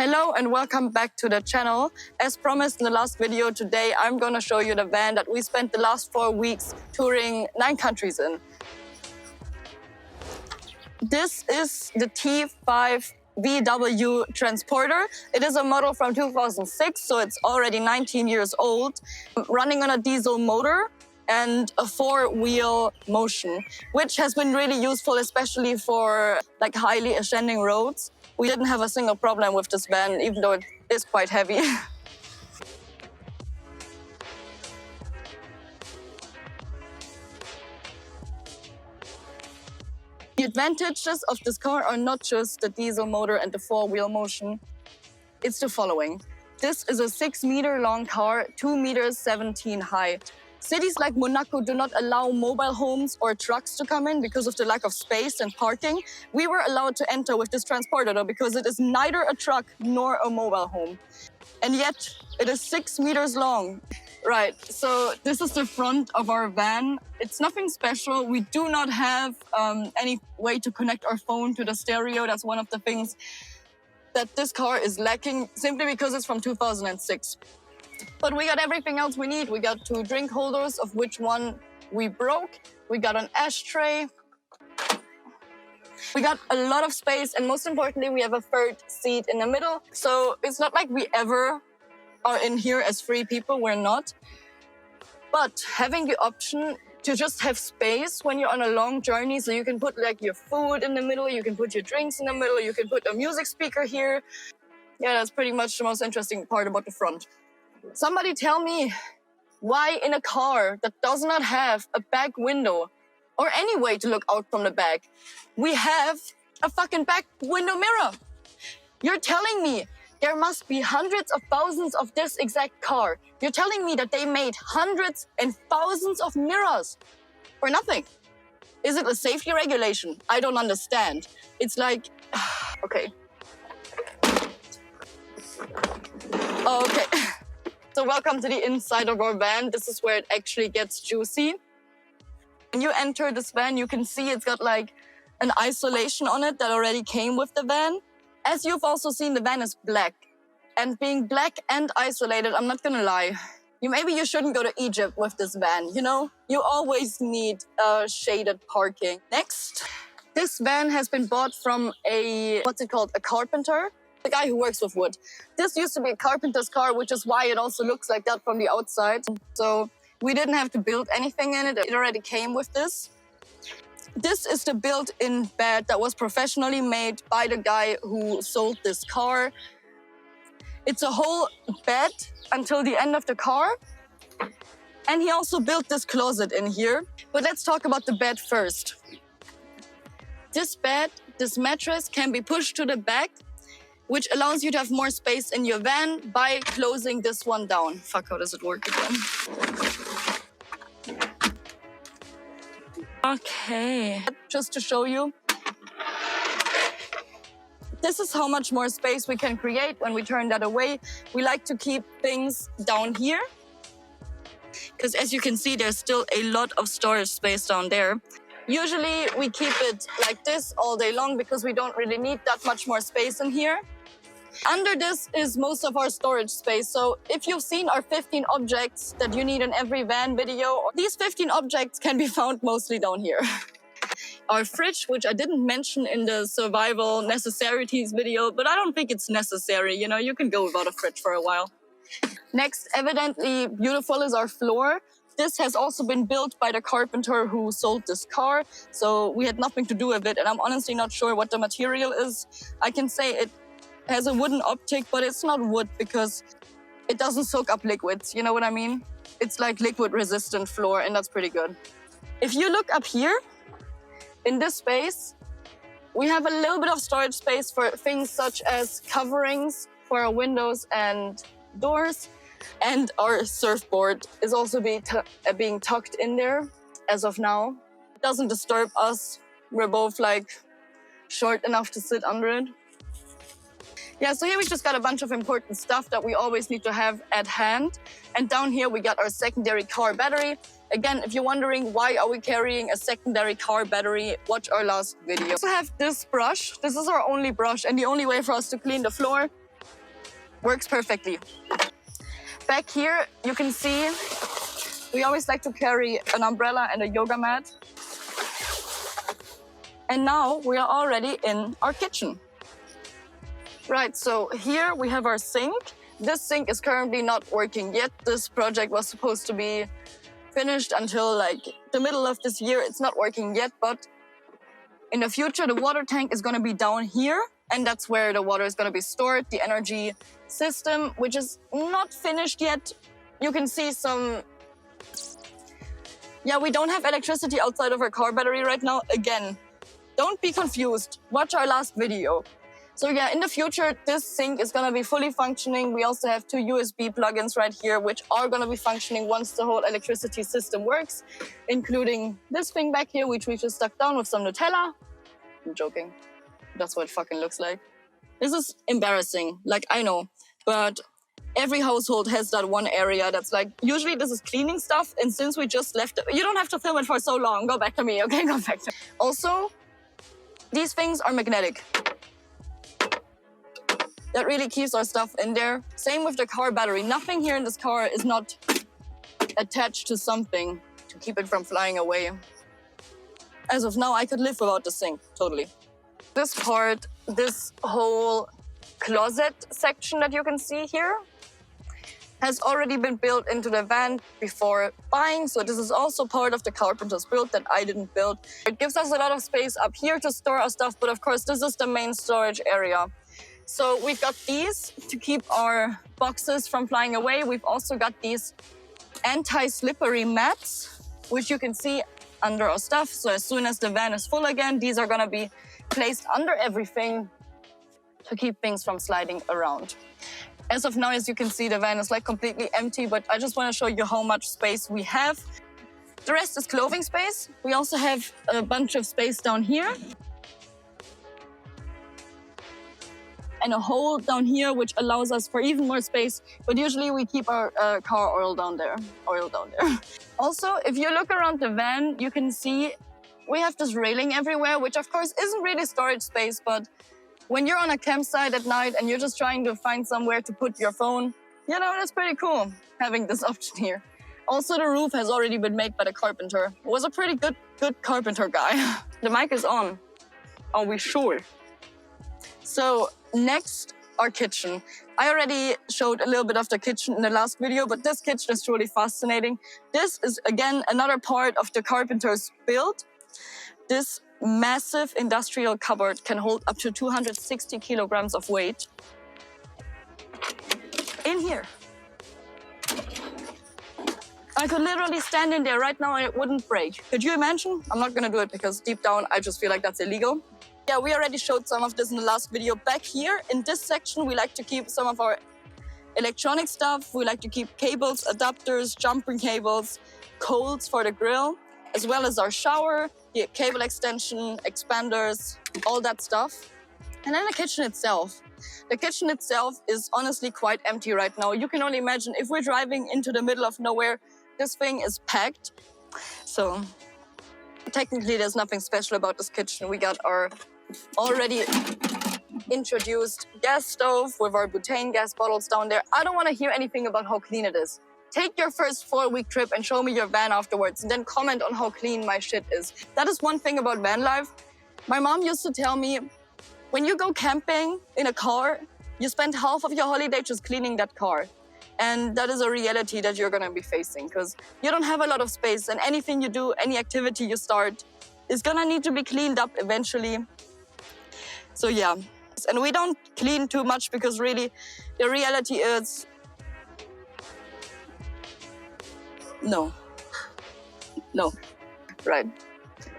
Hello and welcome back to the channel. As promised in the last video, today I'm going to show you the van that we spent the last 4 weeks touring 9 countries in. This is the T5 VW Transporter. It is a model from 2006, so it's already 19 years old, running on a diesel motor and a 4-wheel motion, which has been really useful, especially for like highly ascending roads. We didn't have a single problem with this van, even though it is quite heavy. The advantages of this car are not just the diesel motor and the 4-wheel motion. It's the following. This is a 6-meter long car, 2.17 meters high. Cities like Monaco do not allow mobile homes or trucks to come in because of the lack of space and parking. We were allowed to enter with this transporter though, because it is neither a truck nor a mobile home. And yet it is 6 meters long. Right, so this is the front of our van. It's nothing special. We do not have any way to connect our phone to the stereo. That's one of the things that this car is lacking, simply because it's from 2006. But we got everything else we need. We got 2 drink holders, of which one we broke. We got an ashtray. We got a lot of space, and most importantly, we have a 3rd seat in the middle. So it's not like we ever are in here as 3 people. We're not. But having the option to just have space when you're on a long journey, so you can put like your food in the middle, you can put your drinks in the middle, you can put a music speaker here. Yeah, that's pretty much the most interesting part about the front. Somebody tell me why in a car that does not have a back window or any way to look out from the back, we have a fucking back window mirror. You're telling me there must be hundreds of thousands of this exact car. You're telling me that they made hundreds and thousands of mirrors for nothing. Is it a safety regulation? I don't understand. It's like, okay. Okay. So welcome to the inside of our van. This is where it actually gets juicy. When you enter this van, you can see it's got like an isolation on it that already came with the van. As you've also seen, the van is black. And being black and isolated, I'm not gonna lie, maybe you shouldn't go to Egypt with this van, you know? You always need shaded parking. Next, this van has been bought from a carpenter. The guy who works with wood. This used to be a carpenter's car, which is why it also looks like that from the outside. So we didn't have to build anything in it. It already came with this. This is the built-in bed that was professionally made by the guy who sold this car. It's a whole bed until the end of the car. And he also built this closet in here. But let's talk about the bed first. This bed, this mattress can be pushed to the back, which allows you to have more space in your van by closing this one down. Fuck, how does it work again? Okay. Just to show you, this is how much more space we can create when we turn that away. We like to keep things down here, because as you can see, there's still a lot of storage space down there. Usually we keep it like this all day long because we don't really need that much more space in here. Under this is most of our storage space. So if you've seen our 15 objects that you need in every van video, these 15 objects can be found mostly down here. Our fridge, which I didn't mention in the survival necessities video, but I don't think it's necessary. You know, you can go without a fridge for a while. Next, evidently beautiful, is our floor. This has also been built by the carpenter who sold this car. So we had nothing to do with it. And I'm honestly not sure what the material is. I can say it has a wooden optic, but it's not wood because it doesn't soak up liquids. You know what I mean? It's like liquid resistant floor, and that's pretty good. If you look up here, in this space, we have a little bit of storage space for things such as coverings for our windows and doors. And our surfboard is also being tucked in there as of now. It doesn't disturb us. We're both like short enough to sit under it. Yeah, so here we just got a bunch of important stuff that we always need to have at hand. And down here we got our secondary car battery. Again, if you're wondering why are we carrying a secondary car battery, watch our last video. We also have this brush. This is our only brush and the only way for us to clean the floor. Works perfectly. Back here, you can see we always like to carry an umbrella and a yoga mat. And now we are already in our kitchen. Right, so here we have our sink. This sink is currently not working yet. This project was supposed to be finished until like the middle of this year. It's not working yet, but in the future, the water tank is gonna be down here, and that's where the water is gonna be stored. The energy system, which is not finished yet. You can see some... Yeah, we don't have electricity outside of our car battery right now. Again, don't be confused. Watch our last video. So yeah, in the future, this sink is gonna be fully functioning. We also have 2 USB plugins right here, which are gonna be functioning once the whole electricity system works, including this thing back here, which we just stuck down with some Nutella. I'm joking. That's what it fucking looks like. This is embarrassing, like I know, but every household has that one area that's like, usually this is cleaning stuff, and since we just left it, you don't have to film it for so long. Go back to me, okay? Go back to me. Also, these things are magnetic. That really keeps our stuff in there. Same with the car battery. Nothing here in this car is not attached to something to keep it from flying away. As of now, I could live without the sink, totally. This part, this whole closet section that you can see here has already been built into the van before buying. So this is also part of the carpenter's build that I didn't build. It gives us a lot of space up here to store our stuff, but of course, this is the main storage area. So we've got these to keep our boxes from flying away. We've also got these anti-slippery mats, which you can see under our stuff. So as soon as the van is full again, these are gonna be placed under everything to keep things from sliding around. As of now, as you can see, the van is like completely empty, but I just wanna show you how much space we have. The rest is clothing space. We also have a bunch of space down here. And a hole down here, which allows us for even more space. But usually we keep our car oil down there. Also, if you look around the van, you can see we have this railing everywhere, which of course isn't really storage space, but when you're on a campsite at night and you're just trying to find somewhere to put your phone, you know, that's pretty cool, having this option here. Also, the roof has already been made by the carpenter. It was a pretty good carpenter guy. The mic is on. Are we sure? So next, our kitchen. I already showed a little bit of the kitchen in the last video, but this kitchen is truly fascinating. This is, again, another part of the carpenter's build. This massive industrial cupboard can hold up to 260 kilograms of weight. In here. I could literally stand in there right now and it wouldn't break. Could you imagine? I'm not gonna do it because deep down, I just feel like that's illegal. Yeah, we already showed some of this in the last video. Back here, in this section, we like to keep some of our electronic stuff. We like to keep cables, adapters, jumper cables, coals for the grill, as well as our shower, the cable extension, expanders, all that stuff. And then the kitchen itself. The kitchen itself is honestly quite empty right now. You can only imagine if we're driving into the middle of nowhere, this thing is packed. So technically, there's nothing special about this kitchen. We got our already introduced gas stove with our butane gas bottles down there. I don't want to hear anything about how clean it is. Take your first 4-week trip and show me your van afterwards, and then comment on how clean my shit is. That is one thing about van life. My mom used to tell me, when you go camping in a car, you spend half of your holiday just cleaning that car. And that is a reality that you're gonna be facing, because you don't have a lot of space, and anything you do, any activity you start, is gonna need to be cleaned up eventually. So yeah, and we don't clean too much because really the reality is no, right.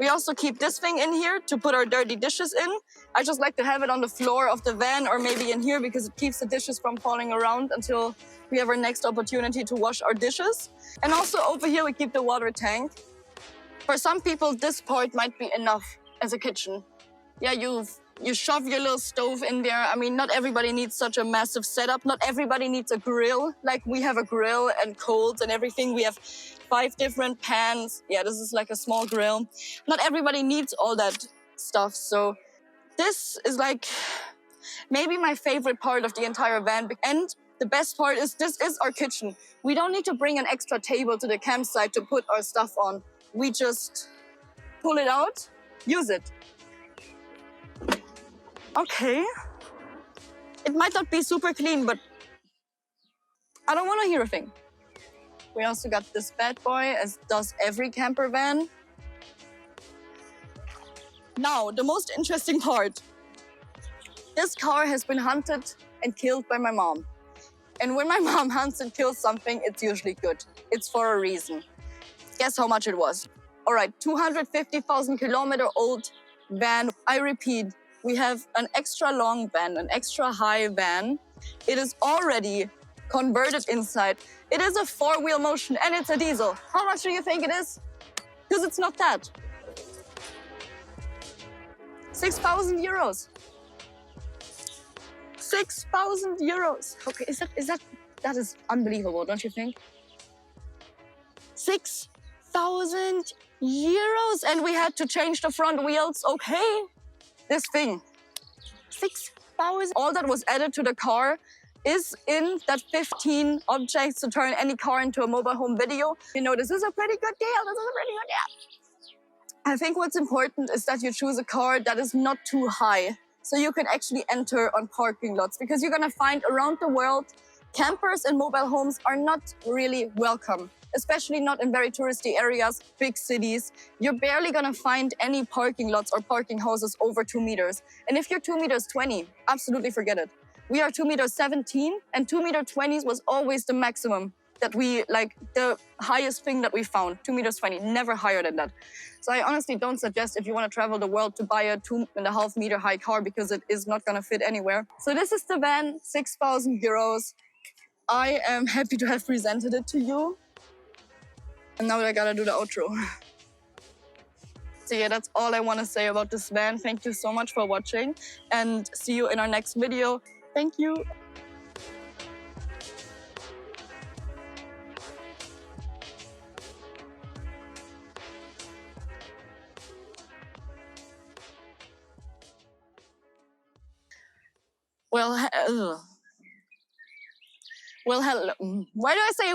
We also keep this thing in here to put our dirty dishes in. I just like to have it on the floor of the van or maybe in here because it keeps the dishes from falling around until we have our next opportunity to wash our dishes. And also over here we keep the water tank. For some people, this part might be enough as a kitchen. Yeah, you shove your little stove in there. I mean, not everybody needs such a massive setup. Not everybody needs a grill. Like we have a grill and coals and everything. We have 5 different pans. Yeah, this is like a small grill. Not everybody needs all that stuff. So this is like Maybe my favorite part of the entire van. And the best part is this is our kitchen. We don't need to bring an extra table to the campsite to put our stuff on. We just pull it out, use it. Okay. It might not be super clean, but I don't want to hear a thing. We also got this bad boy, as does every camper van. Now, the most interesting part. This car has been hunted and killed by my mom. And when my mom hunts and kills something, it's usually good. It's for a reason. Guess how much it was? All right, 250,000 kilometer old van. I repeat, we have an extra long van, an extra high van. It is already converted inside. It is a 4-wheel motion and it's a diesel. How much do you think it is? Because it's not that. 6,000 euros. 6,000 euros. Okay, that is unbelievable, don't you think? 6,000 euros, and we had to change the front wheels. Okay, this thing, 6,000. All that was added to the car is in that 15 objects to turn any car into a mobile home video. You know, this is a pretty good deal. This is a pretty good deal. I think what's important is that you choose a car that is not too high, so you can actually enter on parking lots, because you're gonna find around the world, campers and mobile homes are not really welcome, especially not in very touristy areas, big cities. You're barely gonna find any parking lots or parking houses over 2 meters. And if you're 2 meters 20, absolutely forget it. We are 2 meters 17, and 2 meter 20s was always the maximum that we, like, the highest thing that we found, 2 meters 20, never higher than that. So I honestly don't suggest, if you want to travel the world, to buy a 2.5 meter high car, because it is not gonna fit anywhere. So this is the van, 6,000 euros. I am happy to have presented it to you. And now I gotta do the outro. So yeah, that's all I want to say about this van. Thank you so much for watching, and see you in our next video. Thank you. Well, hello. Why do I say